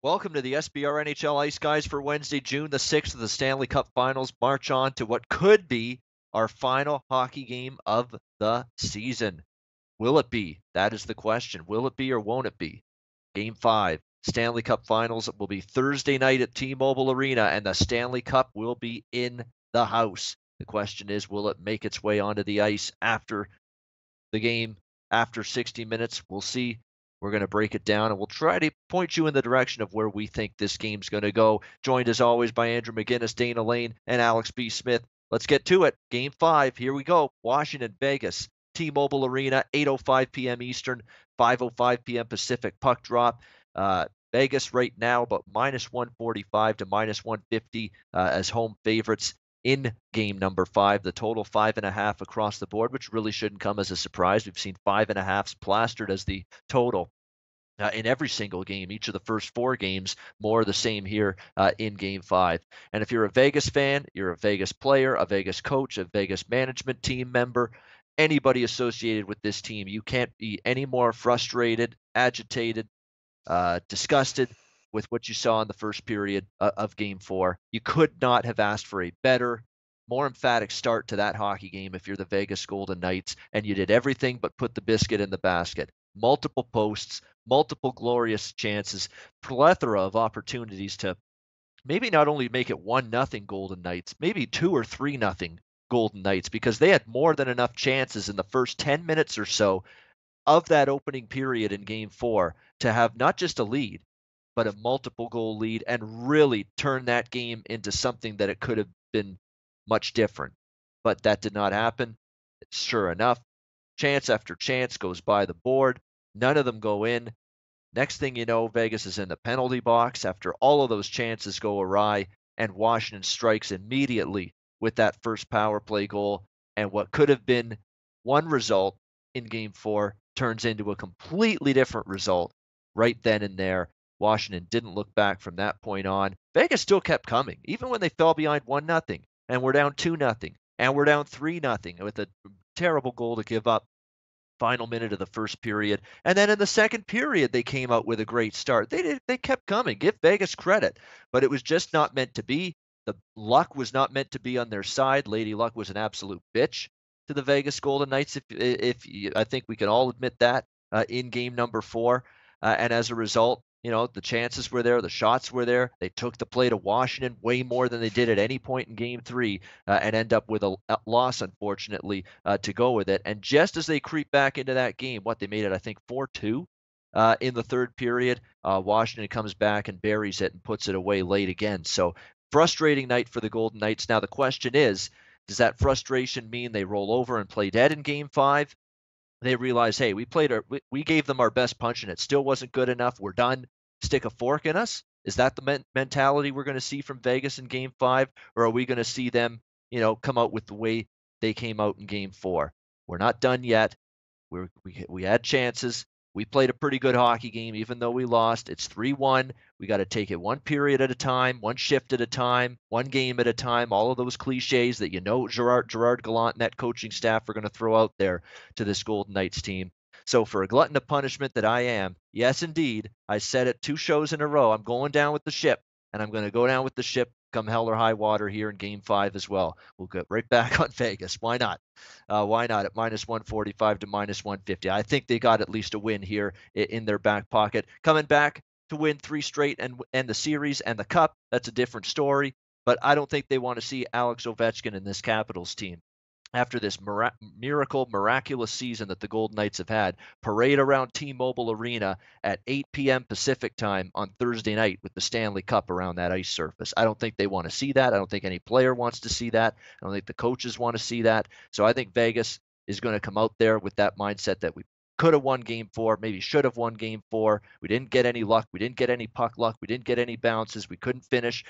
Welcome to the SBR NHL Ice Guys for Wednesday, June the 6th of the Stanley Cup Finals. March on to what could be our final hockey game of the season. Will it be? That is the question. Will it be or won't it be? Game 5, Stanley Cup Finals will be Thursday night at T-Mobile Arena, and the Stanley Cup will be in the house. The question is, will it make its way onto the ice after the game, after 60 minutes? We'll see. We're going to break it down and we'll try to point you in the direction of where we think this game's going to go. Joined as always by Andrew McGinnis, Dana Lane, and Alex B. Smith. Let's get to it. Game 5. Here we go. Washington, Vegas. T-Mobile Arena, 8:05 p.m. Eastern, 5:05 p.m. Pacific puck drop. Vegas right now about minus 145 to minus 150 as home favorites in game number 5. The total 5.5 across the board, which really shouldn't come as a surprise. We've seen 5.5s plastered as the total in every single game. Each of the first 4 games, more of the same here in game 5. And if you're a Vegas fan, you're a Vegas player, a Vegas coach, a Vegas management team member, anybody associated with this team, you can't be any more frustrated, agitated, disgusted with what you saw in the first period of game 4. You could not have asked for a better, more emphatic start to that hockey game if you're the Vegas Golden Knights, and you did everything but put the biscuit in the basket. Multiple posts, multiple glorious chances, plethora of opportunities to maybe not only make it 1-0 Golden Knights, maybe 2 or 3-0 Golden Knights, because they had more than enough chances in the first 10 minutes or so of that opening period in game 4 to have not just a lead, but a multiple goal lead and really turn that game into something that it could have been much different. But that did not happen. Sure enough, chance after chance goes by the board. None of them go in. Next thing you know, Vegas is in the penalty box after all of those chances go awry, and Washington strikes immediately with that first power play goal. And what could have been one result in game 4 turns into a completely different result right then and there. Washington didn't look back from that point on. Vegas still kept coming, even when they fell behind 1-0, and we're down 2-0, and we're down 3-0 with a terrible goal to give up final minute of the first period. And then in the second period, they came out with a great start. They kept coming. Give Vegas credit, but it was just not meant to be. The luck was not meant to be on their side. Lady Luck was an absolute bitch to the Vegas Golden Knights. If I think we can all admit that in game number 4, and as a result, the chances were there, the shots were there. They took the play to Washington way more than they did at any point in game 3, and end up with a loss, unfortunately, to go with it. And just as they creep back into that game, they made it, I think, 4-2 in the third period. Washington comes back and buries it and puts it away late again. So frustrating night for the Golden Knights. Now the question is, does that frustration mean they roll over and play dead in game 5? They realize, hey, we gave them our best punch and it still wasn't good enough. We're done. Stick a fork in us. Is that the mentality we're going to see from Vegas in game 5? Or are we going to see them, come out with the way they came out in game 4? We're not done yet. We had chances. We played a pretty good hockey game, even though we lost. It's 3-1. We got to take it one period at a time, one shift at a time, one game at a time. All of those cliches that Gerard Gallant and that coaching staff are going to throw out there to this Golden Knights team. So for a glutton of punishment that I am, yes, indeed, I said it 2 shows in a row. I'm going down with the ship, and I'm going to go down with the ship come hell or high water here in game 5 as well. We'll get right back on Vegas. Why not? Why not at minus 145 to minus 150? I think they got at least a win here in their back pocket. Coming back to win 3 straight and the series and the cup, that's a different story. But I don't think they want to see Alex Ovechkin in this Capitals team after this miraculous season that the Golden Knights have had, parade around T-Mobile Arena at 8 p.m. Pacific time on Thursday night with the Stanley Cup around that ice surface. I don't think they want to see that. I don't think any player wants to see that. I don't think the coaches want to see that. So I think Vegas is going to come out there with that mindset that we could have won game 4, maybe should have won game 4. We didn't get any luck. We didn't get any puck luck. We didn't get any bounces. We couldn't finish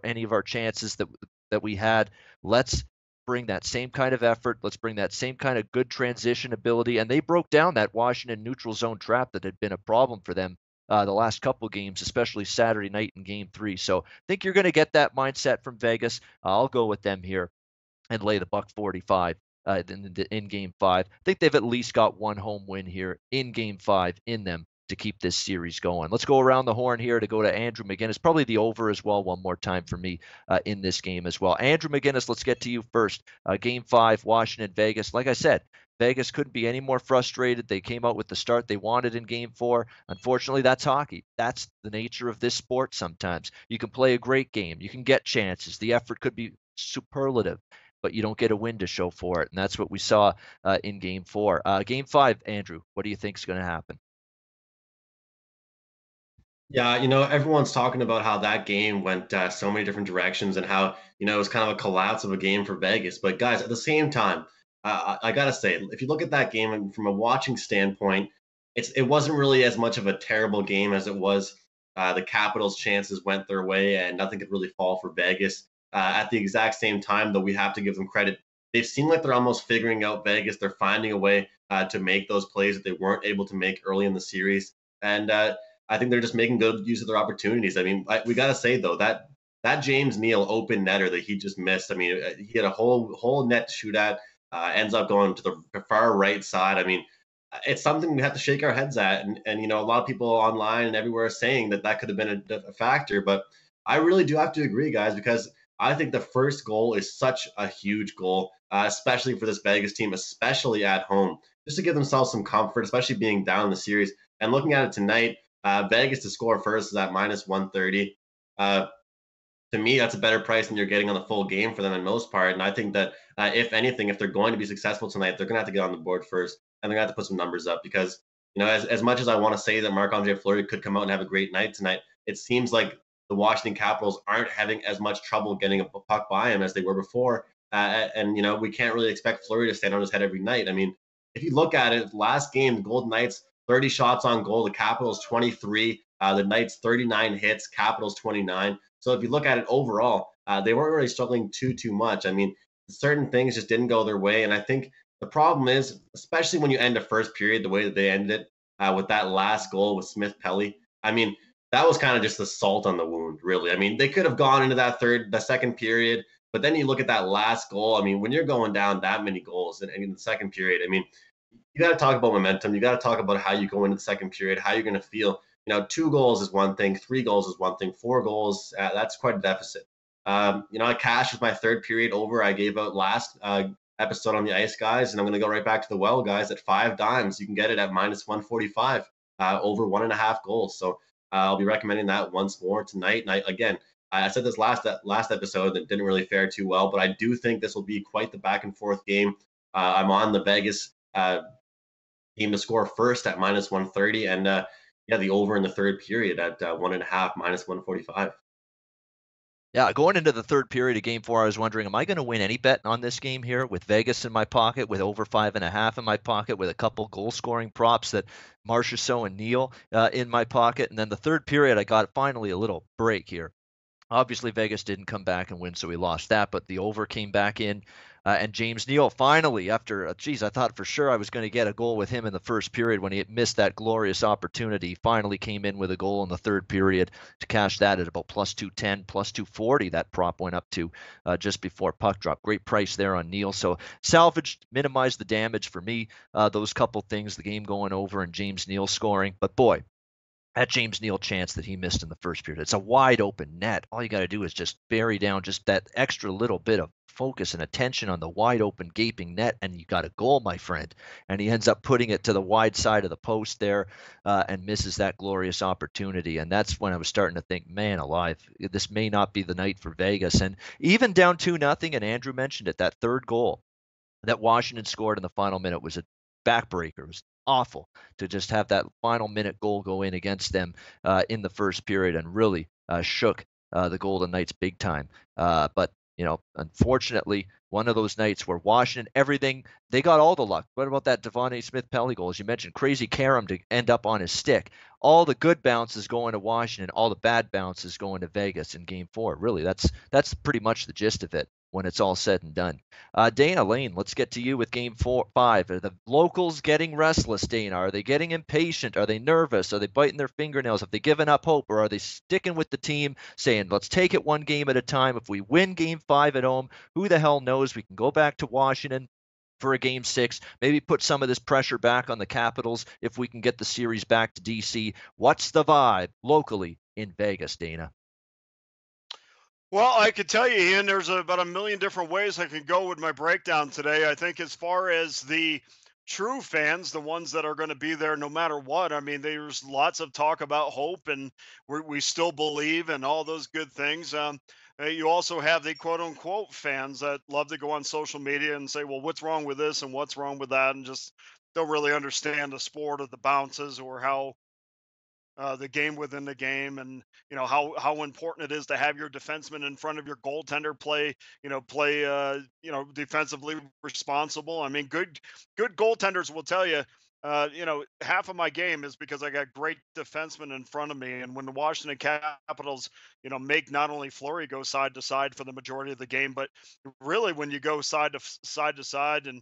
any of our chances that we had. Let's bring that same kind of effort. Let's bring that same kind of good transition ability. And they broke down that Washington neutral zone trap that had been a problem for them the last couple games, especially Saturday night in game 3. So I think you're going to get that mindset from Vegas. I'll go with them here and lay the $1.45 in game 5. I think they've at least got one home win here in game 5 in them to keep this series going. Let's go around the horn here to go to Andrew McGinnis. Probably the over as well one more time for me in this game as well. Andrew McGinnis, let's get to you first. Game 5, Washington, Vegas. Like I said, Vegas couldn't be any more frustrated. They came out with the start they wanted in game 4. Unfortunately, that's hockey. That's the nature of this sport sometimes. You can play a great game. You can get chances. The effort could be superlative, but you don't get a win to show for it. And that's what we saw in game 4. Game 5, Andrew, what do you think is going to happen? Yeah, everyone's talking about how that game went so many different directions and how, it was kind of a collapse of a game for Vegas. But guys, at the same time, I gotta say, if you look at that game and from a watching standpoint, it wasn't really as much of a terrible game as it was. The Capitals' chances went their way, and nothing could really fall for Vegas. At the exact same time, though, we have to give them credit. They've seemed like they're almost figuring out Vegas. They're finding a way to make those plays that they weren't able to make early in the series, and I think they're just making good use of their opportunities. I mean, we got to say though that James Neal open netter that he just missed. I mean, he had a whole net to shoot at. Ends up going to the far right side. I mean, it's something we have to shake our heads at, and a lot of people online and everywhere are saying that could have been a factor. But I really do have to agree, guys, because I think the first goal is such a huge goal, especially for this Vegas team, especially at home, just to give themselves some comfort, especially being down in the series. And looking at it tonight, Vegas to score first is at minus 130. To me, that's a better price than you're getting on the full game for them in most part. And I think that if anything, if they're going to be successful tonight, they're going to have to get on the board first, and they're going to have to put some numbers up because as much as I want to say that Marc-Andre Fleury could come out and have a great night tonight, it seems like the Washington Capitals aren't having as much trouble getting a puck by him as they were before. And we can't really expect Fleury to stand on his head every night. I mean, if you look at it, last game, the Golden Knights 30 shots on goal, the Capitals 23, the Knights 39 hits, Capitals 29. So if you look at it overall, they weren't really struggling too much. I mean, certain things just didn't go their way, and I think the problem is, especially when you end a first period the way that they ended it with that last goal with Smith Pelly. I mean, that was kind of just the salt on the wound, really. I mean, they could have gone into the second period, but then you look at that last goal. I mean, when you're going down that many goals in the second period, I mean, you got to talk about momentum. You got to talk about how you go into the second period, how you're going to feel. 2 goals is one thing, 3 goals is one thing, 4 goals, that's quite a deficit. I cashed with my third period over. I gave out last episode on the ice, guys, and I'm going to go right back to the well, guys, at 5 dimes. You can get it at minus 145 over 1.5 goals. So I'll be recommending that once more tonight. And I said this last episode that didn't really fare too well, but I do think this will be quite the back and forth game. I'm on the Vegas team to score first at minus 130, and the over in the third period at 1.5 minus 145. Yeah, going into the third period of game 4, I was wondering, am I going to win any bet on this game here with Vegas in my pocket, with over 5.5 in my pocket, with a couple goal scoring props that Marchessault and Neal in my pocket? And then the third period, I got finally a little break here. Obviously, Vegas didn't come back and win, so we lost that, but the over came back in. And James Neal finally, after, I thought for sure I was going to get a goal with him in the first period when he had missed that glorious opportunity. Finally came in with a goal in the third period to cash that at about plus 210, plus 240. That prop went up to just before puck drop. Great price there on Neal. So salvaged, minimized the damage for me. Those couple things, the game going over and James Neal scoring. But boy, that James Neal chance that he missed in the first period. It's a wide open net. All you got to do is just bury down just that extra little bit of focus and attention on the wide open gaping net, and you got a goal, my friend. And he ends up putting it to the wide side of the post there and misses that glorious opportunity. And that's when I was starting to think, man alive, this may not be the night for Vegas. And even down 2-0, and Andrew mentioned it, that third goal that Washington scored in the final minute was a backbreaker. It was awful to just have that final minute goal go in against them in the first period and really shook the Golden Knights big time. But unfortunately, one of those nights where Washington, everything, they got all the luck. What about that Devontae Smith-Pelly goal? As you mentioned, crazy carom to end up on his stick. All the good bounces going to Washington, all the bad bounces going to Vegas in Game 4. Really, that's pretty much the gist of it when it's all said and done. Dana Lane, let's get to you with Game 5. Are the locals getting restless, Dana? Are they getting impatient? Are they nervous? Are they biting their fingernails? Have they given up hope? Or are they sticking with the team, saying, let's take it one game at a time. If we win Game 5 at home, who the hell knows? We can go back to Washington for a game six, maybe put some of this pressure back on the Capitals if we can get the series back to DC. What's the vibe locally in Vegas, Dana? Well, I could tell you, Ian, there's about a million different ways I could go with my breakdown today. I think as far as the true fans, the ones that are going to be there no matter what, I mean, there's lots of talk about hope and we still believe and all those good things. You also have the quote unquote fans that love to go on social media and say, well, what's wrong with this and what's wrong with that? And just don't really understand the sport of the bounces or how the game within the game, and how important it is to have your defenseman in front of your goaltender play defensively responsible. I mean, good goaltenders will tell you. Half of my game is because I got great defensemen in front of me. And when the Washington Capitals, make not only Fleury go side to side for the majority of the game, but really when you go side to side and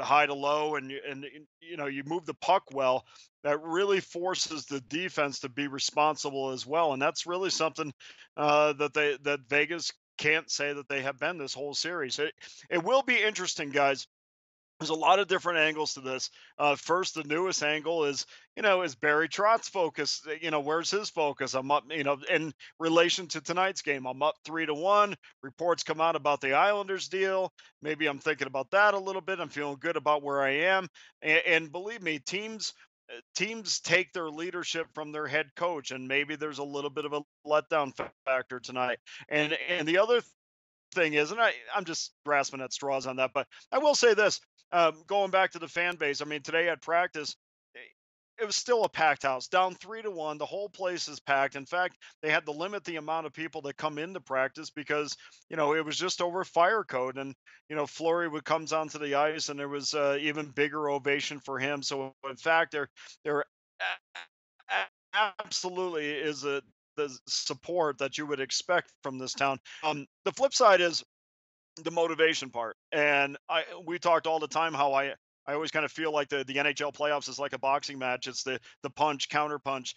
high to low and you move the puck well, that really forces the defense to be responsible as well. And that's really something that Vegas can't say that they have been this whole series. It will be interesting, guys. There's a lot of different angles to this. First, the newest angle is Barry Trotz's focus. Where's his focus? I'm up, in relation to tonight's game. I'm up 3-1. Reports come out about the Islanders deal. Maybe I'm thinking about that a little bit. I'm feeling good about where I am. And believe me, teams take their leadership from their head coach, and maybe there's a little bit of a letdown factor tonight. And the other thing is, and I'm just grasping at straws on that, but I will say this: going back to the fan base, I mean, today at practice, eh, it was still a packed house, down 3-1. The whole place is packed. In fact, they had to limit the amount of people that come into practice because it was just over fire code. And Fleury would comes onto the ice, and there was even bigger ovation for him. So in fact, there absolutely is the support that you would expect from this town. The flip side is the motivation part. And we talked all the time how I always kind of feel like the NHL playoffs is like a boxing match. It's the punch, counter punch.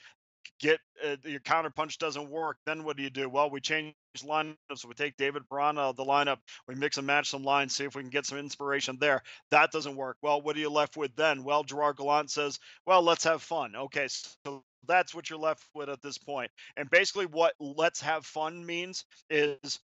Your counter punch doesn't work. Then what do? Well, we change lineups. So we take David Perron out of the lineup. We mix and match some lines, see if we can get some inspiration there. That doesn't work. Well, what are you left with then? Well, Gerard Gallant says, well, let's have fun. Okay, so that's what you're left with at this point. And basically what let's have fun means is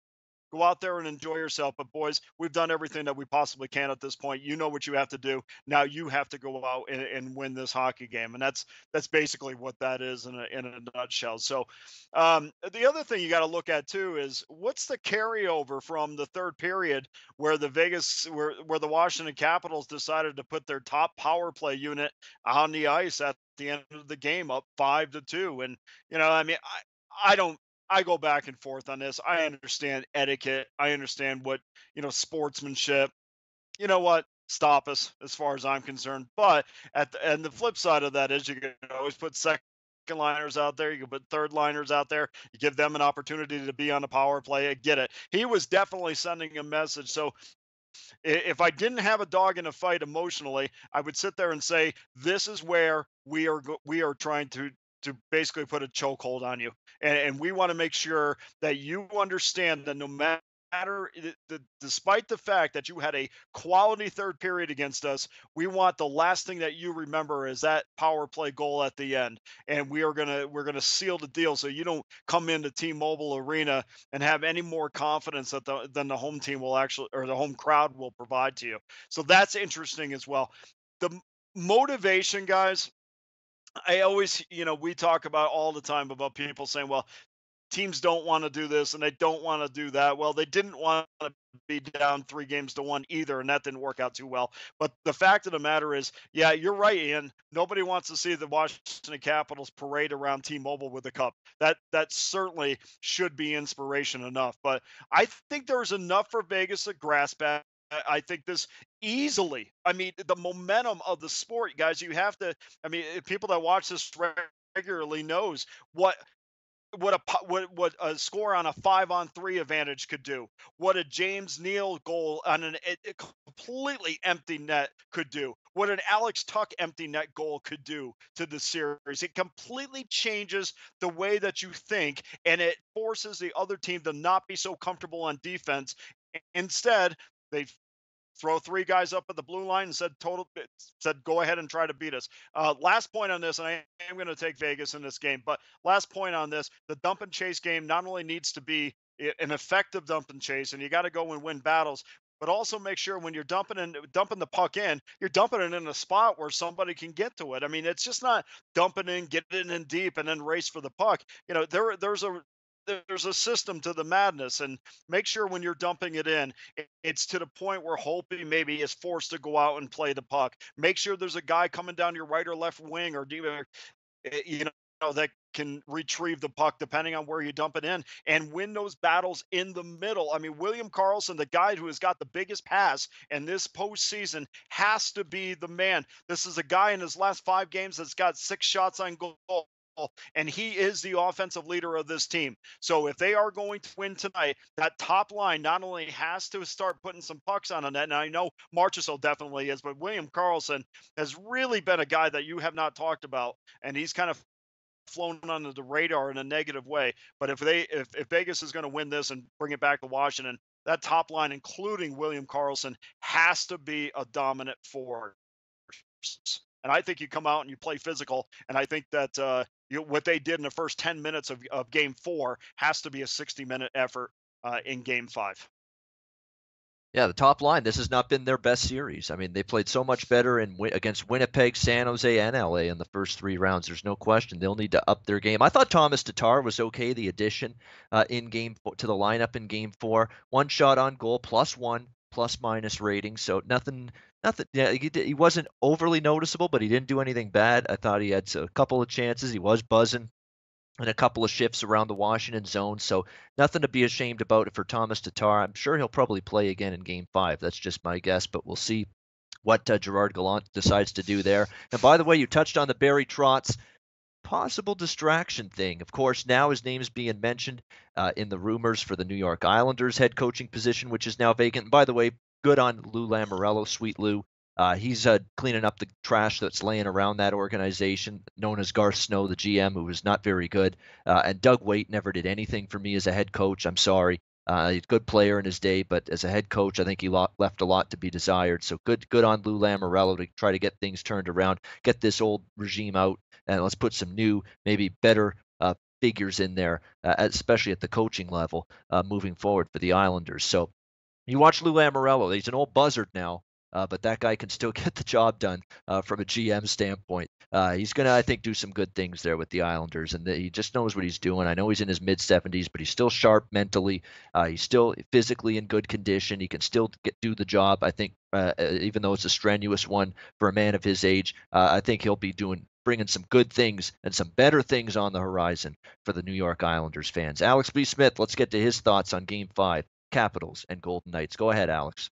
go out there and enjoy yourself. But boys, we've done everything that we possibly can at this point. You know what you have to do. Now you have to go out and win this hockey game, and that's basically what that is in a nutshell. So, the other thing you got to look at too is what's the carryover from the third period where where the Washington Capitals decided to put their top power play unit on the ice at the end of the game, up 5-2, and I mean, I don't I go back and forth on this. I understand etiquette. I understand sportsmanship. You know what? Stop us as far as I'm concerned. But and the flip side of that is you can always put second liners out there. You can put third liners out there. You give them an opportunity to be on the power play. I get it. He was definitely sending a message. So if I didn't have a dog in a fight emotionally, I would sit there and say, "This is where we are trying to basically put a chokehold on you, and we want to make sure that you understand that no matter." Despite the fact that you had a quality third period against us, we want the last thing that you remember is that power play goal at the end, and we're gonna seal the deal so you don't come into T-Mobile Arena and have any more confidence than the home team will actually, or the home crowd will provide to you. So that's interesting as well. The motivation, guys. I always, we talk about all the time about people saying, well, teams don't want to do this and they don't want to do that. Well, they didn't want to be down 3-1 either, and that didn't work out too well. But the fact of the matter is, yeah, you're right, Ian. Nobody wants to see the Washington Capitals parade around T-Mobile with a cup. That certainly should be inspiration enough. But I think there's enough for Vegas to grasp at. I think this easily. I mean, the momentum of the sport, guys. You have to. I mean, people that watch this regularly knows what a score on a 5-on-3 advantage could do. What a James Neal goal on a completely empty net could do. What an Alex Tuck empty net goal could do to the series. It completely changes the way that you think, and it forces the other team to not be so comfortable on defense. Instead, they throw 3 guys up at the blue line and said go ahead and try to beat us. Last point on this, and I am going to take Vegas in this game, but last point on this: the dump and chase game not only needs to be an effective dump and chase, and you got to go and win battles, but also make sure when you're dumping the puck in, you're dumping it in a spot where somebody can get to it. I mean, it's just not dumping in, getting in deep, and then race for the puck. There's a system to the madness, and make sure when you're dumping it in, it's to the point where Holtby maybe is forced to go out and play the puck. Make sure there's a guy coming down your right or left wing, or that can retrieve the puck depending on where you dump it in, and win those battles in the middle. I mean, William Karlsson, the guy who has got the biggest pass in this postseason, has to be the man. This is a guy in his last 5 games that's got 6 shots on goal, and he is the offensive leader of this team. So if they are going to win tonight, that top line not only has to start putting some pucks on the net, and I know Marchessault definitely is, but William Karlsson has really been a guy that you have not talked about, and he's kind of flown under the radar in a negative way. But if Vegas is going to win this and bring it back to Washington, that top line, including William Karlsson, has to be a dominant force. And I think you come out and you play physical. And I think that what they did in the first 10 minutes of Game 4 has to be a 60-minute effort in Game 5. Yeah, the top line, this has not been their best series. I mean, they played so much better against Winnipeg, San Jose, and LA in the first 3 rounds. There's no question they'll need to up their game. I thought Thomas Tatar was okay, the addition to the lineup in Game 4. 1 shot on goal, +1, plus-minus rating, so nothing. Yeah, he wasn't overly noticeable, but he didn't do anything bad. I thought he had a couple of chances. He was buzzing and a couple of shifts around the Washington zone. So nothing to be ashamed about for Thomas Tatar. I'm sure he'll probably play again in Game 5. That's just my guess, but we'll see what Gerard Gallant decides to do there. And by the way, you touched on the Barry Trotz possible distraction thing. Of course, now his name's being mentioned in the rumors for the New York Islanders head coaching position, which is now vacant. And by the way, good on Lou Lamoriello, sweet Lou. He's cleaning up the trash that's laying around that organization, known as Garth Snow, the GM, who was not very good. And Doug Waite never did anything for me as a head coach. I'm sorry. He's a good player in his day, but as a head coach, I think he left a lot to be desired. So good on Lou Lamoriello to try to get things turned around, get this old regime out, and let's put some new, maybe better figures in there, especially at the coaching level moving forward for the Islanders. So you watch Lou Lamoriello. He's an old buzzard now. But that guy can still get the job done from a GM standpoint. He's going to, I think, do some good things there with the Islanders, and he just knows what he's doing. I know he's in his mid-70s, but he's still sharp mentally. He's still physically in good condition. He can still do the job, I think, even though it's a strenuous one for a man of his age. I think he'll be bringing some good things and some better things on the horizon for the New York Islanders fans. Alex B. Smith, let's get to his thoughts on Game 5, Capitals and Golden Knights. Go ahead, Alex.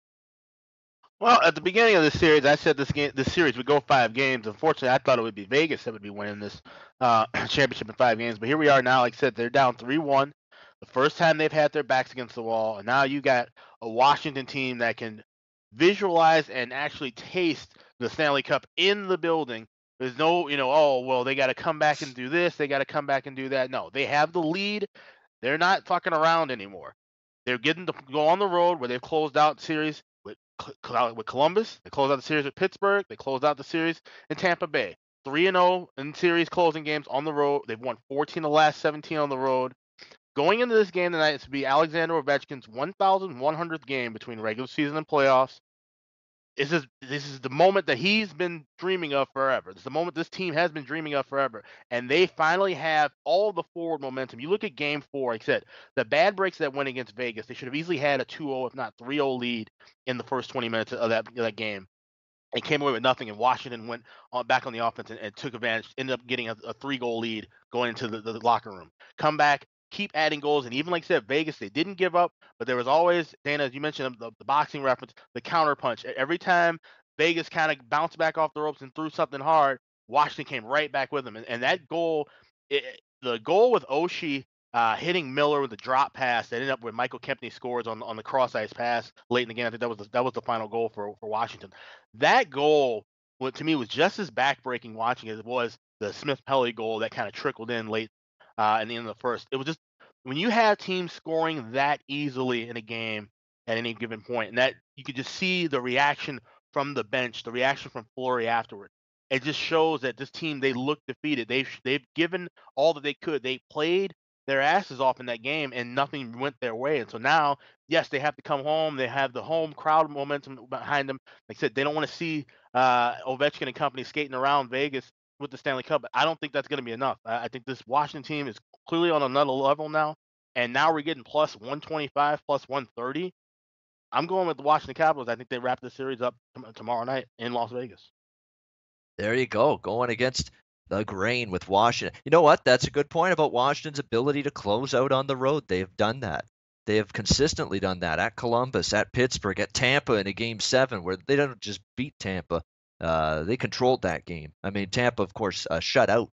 Well, at the beginning of this series, I said this series would go 5 games. Unfortunately, I thought it would be Vegas that would be winning this championship in 5 games. But here we are now. Like I said, they're down 3-1. The first time they've had their backs against the wall, and now you got a Washington team that can visualize and actually taste the Stanley Cup in the building. There's no, oh, well, they got to come back and do this. They got to come back and do that. No, they have the lead. They're not fucking around anymore. They're getting to go on the road where they've closed out series with Columbus. They closed out the series with Pittsburgh. They closed out the series in Tampa Bay. 3-0 in series closing games on the road. They've won 14 of the last 17 on the road. Going into this game tonight, it's to be Alexander Ovechkin's 1,100th game between regular season and playoffs. This is the moment that he's been dreaming of forever. This is the moment this team has been dreaming of forever. And they finally have all the forward momentum. You look at Game 4, like I said, the bad breaks that went against Vegas, they should have easily had a 2-0, if not 3-0 lead in the first 20 minutes of that game. And came away with nothing, and Washington went back on the offense and took advantage, ended up getting a 3-goal lead going into the locker room. Come back, keep adding goals, and even like I said, Vegas, they didn't give up, but there was always, Dana, as you mentioned, the boxing reference, the counter punch. Every time Vegas kind of bounced back off the ropes and threw something hard, Washington came right back with them. And that goal, the goal with Oshie hitting Miller with the drop pass that ended up where Michael Kempney scores on the cross ice pass late in the game. I think that was the final goal for Washington. That goal, to me, was just as backbreaking watching as it was the Smith Pelly goal that kind of trickled in late in the end of the first. It was just, when you have teams scoring that easily in a game, at any given point, and that you could just see the reaction from the bench, the reaction from Fleury afterward. It just shows that this team, they look defeated. They've given all that they could. They played their asses off in that game, and nothing went their way. And so now, yes, they have to come home. They have the home crowd momentum behind them. Like I said, they don't want to see Ovechkin and company skating around Vegas with the Stanley Cup. But I don't think that's going to be enough. I think this Washington team is clearly on another level now. And now we're getting plus 125, plus 130. I'm going with the Washington Capitals. I think they wrap the series up tomorrow night in Las Vegas. There you go, going against the grain with Washington. You know what? That's a good point about Washington's ability to close out on the road. They have done that. They have consistently done that at Columbus, at Pittsburgh, at Tampa in a Game 7, where they don't just beat Tampa. They controlled that game. I mean, Tampa, of course, shut out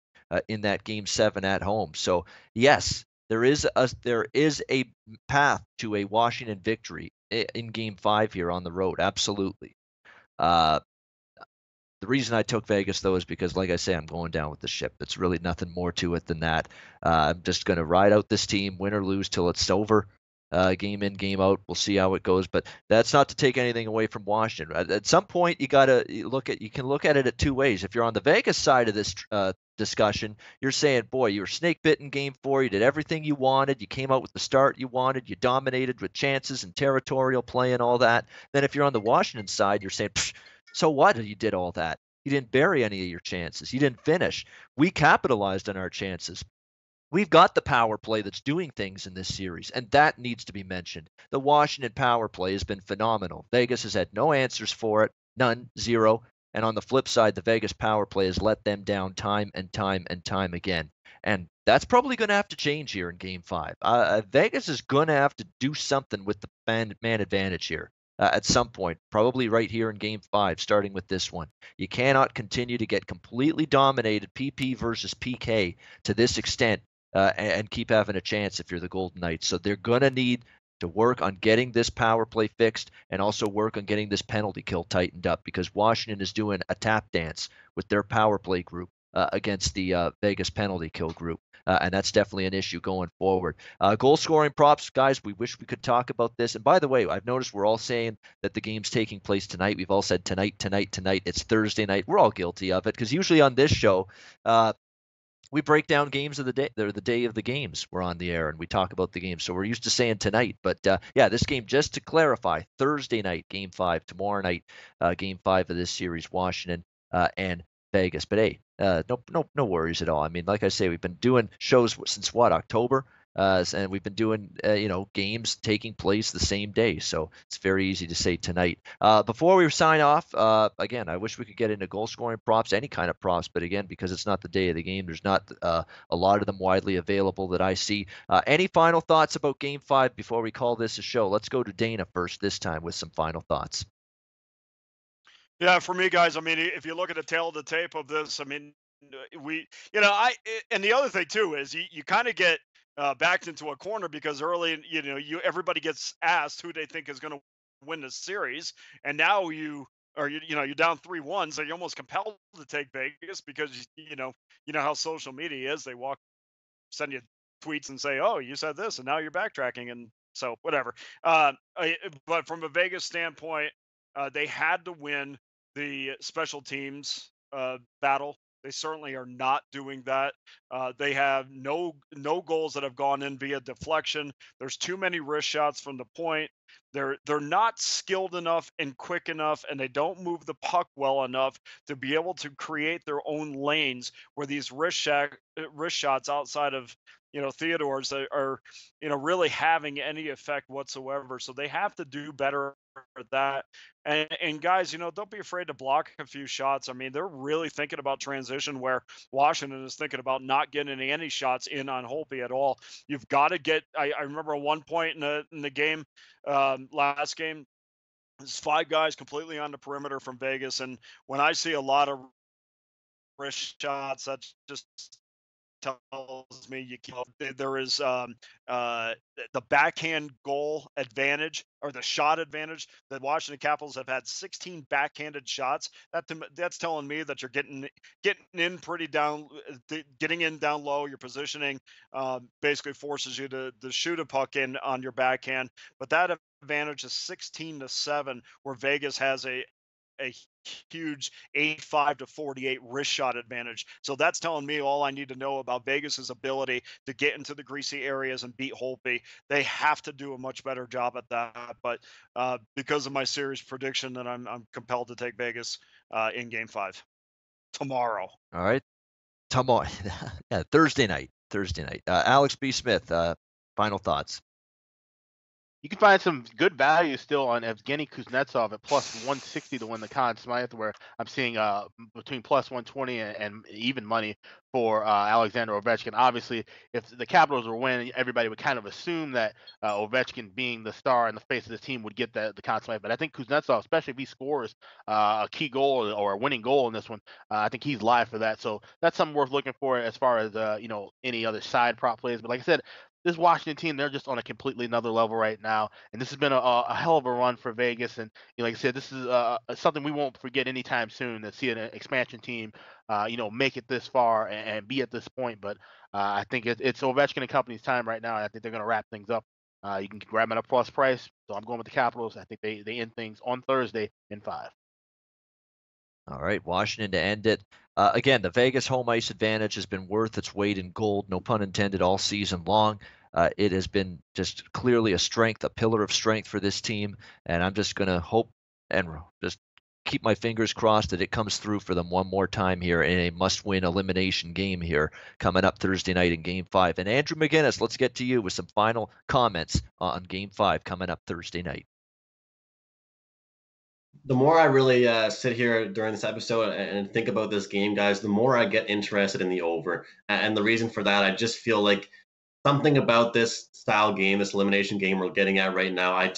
in that Game 7 at home. So, yes, there is a path to a Washington victory in Game 5 here on the road. Absolutely. The reason I took Vegas, though, is because, like I say, I'm going down with the ship. It's really nothing more to it than that. I'm just going to ride out this team, win or lose, till it's over. Game in, game out. We'll see how it goes. But that's not to take anything away from Washington. At some point, you can look at it at two ways. If you're on the Vegas side of this discussion, you're saying, boy, you were snake bitten Game 4. You did everything you wanted. You came out with the start you wanted. You dominated with chances and territorial play and all that. Then if you're on the Washington side, you're saying, so what? You did all that. You didn't bury any of your chances. You didn't finish. We capitalized on our chances. We've got the power play that's doing things in this series, and that needs to be mentioned. The Washington power play has been phenomenal. Vegas has had no answers for it, none, zero. And on the flip side, the Vegas power play has let them down time and time and time again. And that's probably going to have to change here in Game 5. Vegas is going to have to do something with the man advantage here. At some point, probably right here in Game 5, starting with this one. You cannot continue to get completely dominated PP versus PK to this extent and keep having a chance if you're the Golden Knights. So they're going to need to work on getting this power play fixed and also work on getting this penalty kill tightened up, because Washington is doing a tap dance with their power play group against the Vegas penalty kill group. And that's definitely an issue going forward. Goal scoring props, guys, we wish we could talk about this. And by the way, I've noticed we're all saying that the game's taking place tonight. We've all said tonight. It's Thursday night. We're all guilty of it, because usually on this show, we break down games of the day. They're the day of the games. We're on the air and we talk about the game. So we're used to saying tonight. But yeah, this game, just to clarify, Thursday night, Game 5. Tomorrow night, Game 5 of this series, Washington and Vegas. But hey, no worries at all. I mean, like I say, we've been doing shows since October, and we've been doing games taking place the same day. So it's very easy to say tonight. Before we sign off, again, I wish we could get into goal scoring props, any kind of props, but again, because it's not the day of the game, there's not a lot of them widely available that I see. Any final thoughts about Game 5 before we call this a show? Let's go to Dana first this time with some final thoughts. Yeah, for me, guys, I mean, if you look at the tail of the tape of this, I mean, and the other thing too is you kind of get backed into a corner, because early, everybody gets asked who they think is going to win the series, and now you're down 3-1, so you're almost compelled to take Vegas, because you know how social media is. They send you tweets and say, "Oh, you said this," and now you're backtracking, and so whatever. But from a Vegas standpoint, they had to win the special teams battle. They certainly are not doing that. They have no goals that have gone in via deflection. There's too many wrist shots from the point. They're not skilled enough and quick enough, and they don't move the puck well enough to be able to create their own lanes where these wrist shots outside of Theodore's are really having any effect whatsoever. So they have to do better at that. And guys, don't be afraid to block a few shots. I mean, they're really thinking about transition, where Washington is thinking about not getting any shots in on Holtby at all. You've got to get. I remember at one point in the game, last game, there's 5 guys completely on the perimeter from Vegas, and when I see a lot of wrist shots, that's just tells me there is the backhand goal advantage, or the shot advantage. The Washington Capitals have had 16 backhanded shots. That's telling me that you're getting in pretty down, getting in down low. Your positioning basically forces you to shoot a puck in on your backhand. But that advantage is 16-7, where Vegas has a huge 85-48 wrist shot advantage. So that's telling me all I need to know about Vegas's ability to get into the greasy areas and beat Holtby. They have to do a much better job at that. But because of my series prediction, that I'm compelled to take Vegas in Game 5 tomorrow. All right. Tomorrow. Yeah, Thursday night. Alex B. Smith, final thoughts. You can find some good value still on Evgeny Kuznetsov at plus 160 to win the Conn Smythe, where I'm seeing between plus 120 and even money for Alexander Ovechkin. Obviously, if the Capitals were winning, everybody would kind of assume that Ovechkin, being the star and the face of the team, would get the Conn Smythe. But I think Kuznetsov, especially if he scores a key goal or a winning goal in this one, I think he's live for that. So that's something worth looking for as far as any other side prop plays. But like I said, this Washington team, they're just on a completely another level right now, and this has been a hell of a run for Vegas. And like I said, this is something we won't forget anytime soon, to see an expansion team, make it this far and be at this point. But I think it's Ovechkin and company's time right now, and I think they're going to wrap things up. You can grab them at a plus price, so I'm going with the Capitals. I think they end things on Thursday in 5. All right, Washington to end it. Again, the Vegas home ice advantage has been worth its weight in gold, no pun intended, all season long. It has been just clearly a strength, a pillar of strength for this team, and I'm just going to hope and just keep my fingers crossed that it comes through for them one more time here in a must-win elimination game here coming up Thursday night in Game 5. And Andrew McGinnis, let's get to you with some final comments on Game 5 coming up Thursday night. The more I really sit here during this episode and think about this game, guys, the more I get interested in the over. And the reason for that, I just feel like something about this style game, this elimination game we're getting at right now, I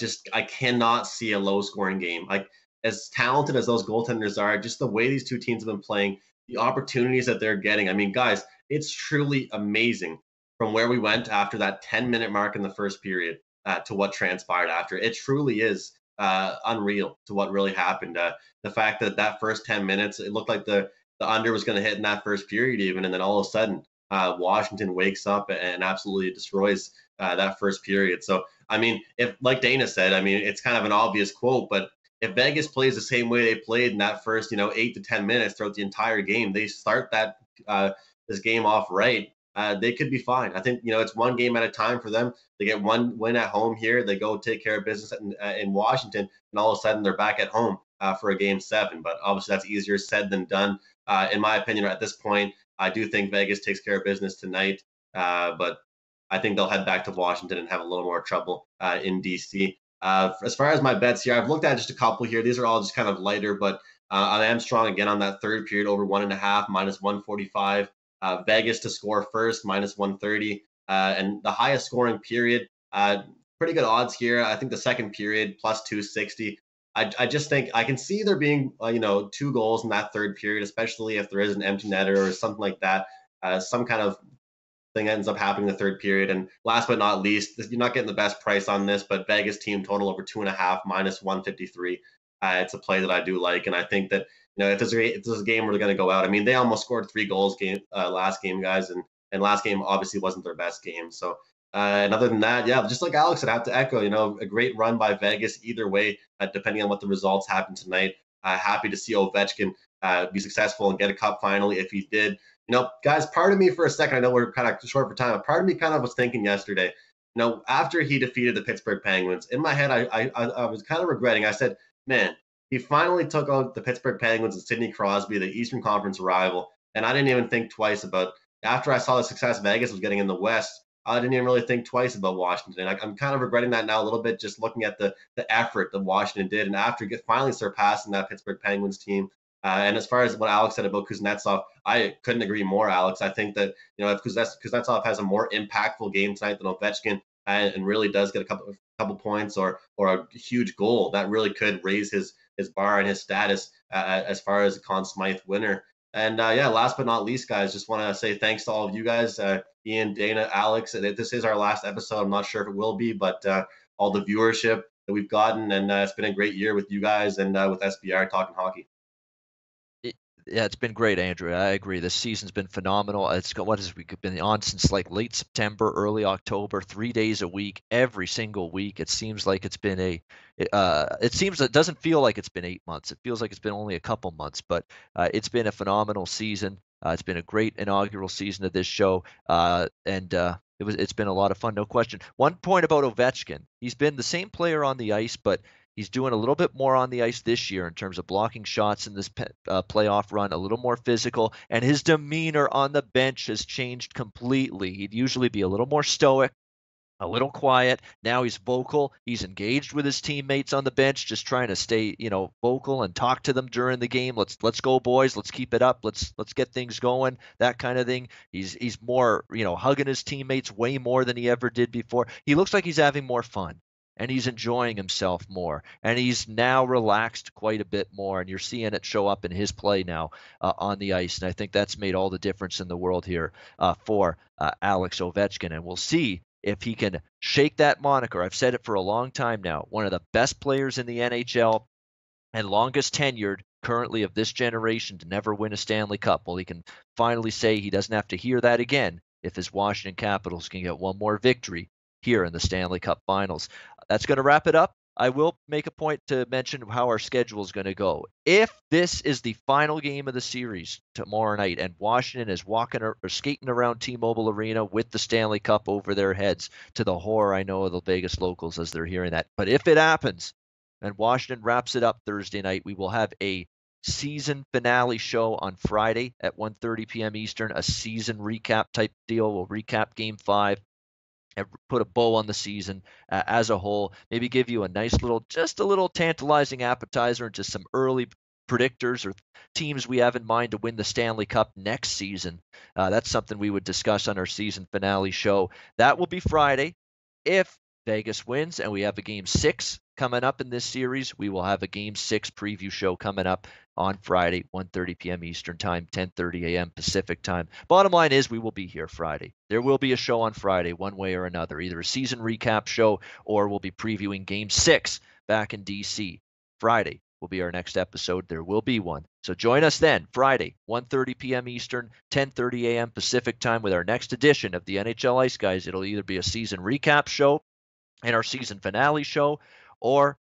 cannot see a low scoring game. Like, as talented as those goaltenders are, just the way these two teams have been playing, the opportunities that they're getting. I mean, guys, it's truly amazing from where we went after that 10-minute mark in the first period to what transpired after. It truly is unreal to what really happened. The fact that that first 10 minutes, it looked like the under was going to hit in that first period even, and then all of a sudden Washington wakes up and absolutely destroys that first period. So, I mean, if, like Dana said, I mean, it's kind of an obvious quote, but if Vegas plays the same way they played in that first, 8 to 10 minutes throughout the entire game, they start that this game off right, they could be fine. I think, it's one game at a time for them. They get one win at home here. They go take care of business in Washington, and all of a sudden they're back at home for a Game 7. But obviously that's easier said than done. In my opinion, at this point, I do think Vegas takes care of business tonight, but I think they'll head back to Washington and have a little more trouble in DC. As far as my bets here, I've looked at just a couple here. These are all just kind of lighter, but I am strong again on that third period over 1.5 minus 145. Vegas to score first minus 130, and the highest scoring period. Pretty good odds here. I think the second period plus 260. I just think I can see there being 2 goals in that third period, especially if there is an empty netter or something like that. Some kind of thing ends up happening in the third period. And last but not least, you're not getting the best price on this, but Vegas team total over 2.5 minus 153. It's a play that I do like, and I think that if this is a game where they're going to go out. I mean, they almost scored 3 goals last game, guys, and last game obviously wasn't their best game. So. And other than that, yeah, just like Alex, I'd have to echo, a great run by Vegas either way, depending on what the results happen tonight. Happy to see Ovechkin be successful and get a cup finally if he did. Guys, part of me for a second, I know we're kind of short for time, but part of me kind of was thinking yesterday, after he defeated the Pittsburgh Penguins, in my head, I was kind of regretting. I said, man, he finally took out the Pittsburgh Penguins and Sidney Crosby, the Eastern Conference rival, and I didn't even think twice about, after I saw the success Vegas was getting in the West, I didn't even really think twice about Washington. I'm kind of regretting that now a little bit, just looking at the effort that Washington did, and after finally surpassing that Pittsburgh Penguins team. And as far as what Alex said about Kuznetsov, I couldn't agree more, Alex. I think that if Kuznetsov has a more impactful game tonight than Ovechkin and really does get a couple points or a huge goal, that really could raise his bar and his status as far as a Conn Smythe winner. And last but not least, guys, just want to say thanks to all of you guys, Ian, Dana, Alex. This is our last episode. I'm not sure if it will be, but all the viewership that we've gotten, and it's been a great year with you guys and with SBR talking hockey. Yeah, it's been great, Andrew. I agree. This season's been phenomenal. What has we been on since like late September, early October, 3 days a week, every single week. It seems like it's been it doesn't feel like it's been 8 months. It feels like it's been only a couple months, but it's been a phenomenal season. It's been a great inaugural season of this show, and it's been a lot of fun, no question. One point about Ovechkin, he's been the same player on the ice, but he's doing a little bit more on the ice this year in terms of blocking shots in this playoff run, a little more physical, and his demeanor on the bench has changed completely. He'd usually be a little more stoic, a little quiet. Now he's vocal. He's engaged with his teammates on the bench, just trying to stay, vocal and talk to them during the game. Let's go, boys. Let's keep it up. Let's get things going. That kind of thing. He's more, hugging his teammates way more than he ever did before. He looks like he's having more fun. And he's enjoying himself more. And he's now relaxed quite a bit more. And you're seeing it show up in his play now on the ice. And I think that's made all the difference in the world here for Alex Ovechkin. And we'll see if he can shake that moniker. I've said it for a long time now. One of the best players in the NHL and longest tenured currently of this generation to never win a Stanley Cup. Well, he can finally say he doesn't have to hear that again if his Washington Capitals can get one more victory here in the Stanley Cup Finals. That's going to wrap it up. I will make a point to mention how our schedule is going to go. If this is the final game of the series tomorrow night and Washington is walking or skating around T-Mobile Arena with the Stanley Cup over their heads, to the horror, I know, of the Vegas locals as they're hearing that. But if it happens and Washington wraps it up Thursday night, we will have a season finale show on Friday at 1:30 p.m. Eastern, a season recap type deal. We'll recap Game 5. And put a bow on the season as a whole. Maybe give you just a little tantalizing appetizer into some early predictors or teams we have in mind to win the Stanley Cup next season. That's something we would discuss on our season finale show. That will be Friday. If Vegas wins and we have a Game 6 coming up in this series, we will have a Game 6 preview show coming up on Friday, 1:30 p.m. Eastern Time, 10:30 a.m. Pacific Time. Bottom line is we will be here Friday. There will be a show on Friday one way or another, either a season recap show or we'll be previewing Game 6 back in D.C. Friday will be our next episode. There will be one. So join us then, Friday, 1:30 p.m. Eastern, 10:30 a.m. Pacific Time with our next edition of the NHL Ice Guys. It'll either be a season recap show and our season finale show, or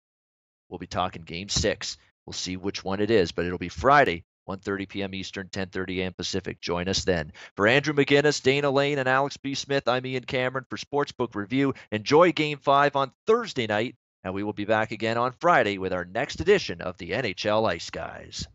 we'll be talking Game 6. We'll see which one it is, but it'll be Friday, 1:30 p.m. Eastern, 10:30 a.m. Pacific. Join us then. For Andrew McGinnis, Dana Lane, and Alex B. Smith, I'm Ian Cameron for Sportsbook Review. Enjoy Game 5 on Thursday night, and we will be back again on Friday with our next edition of the NHL Ice Guys.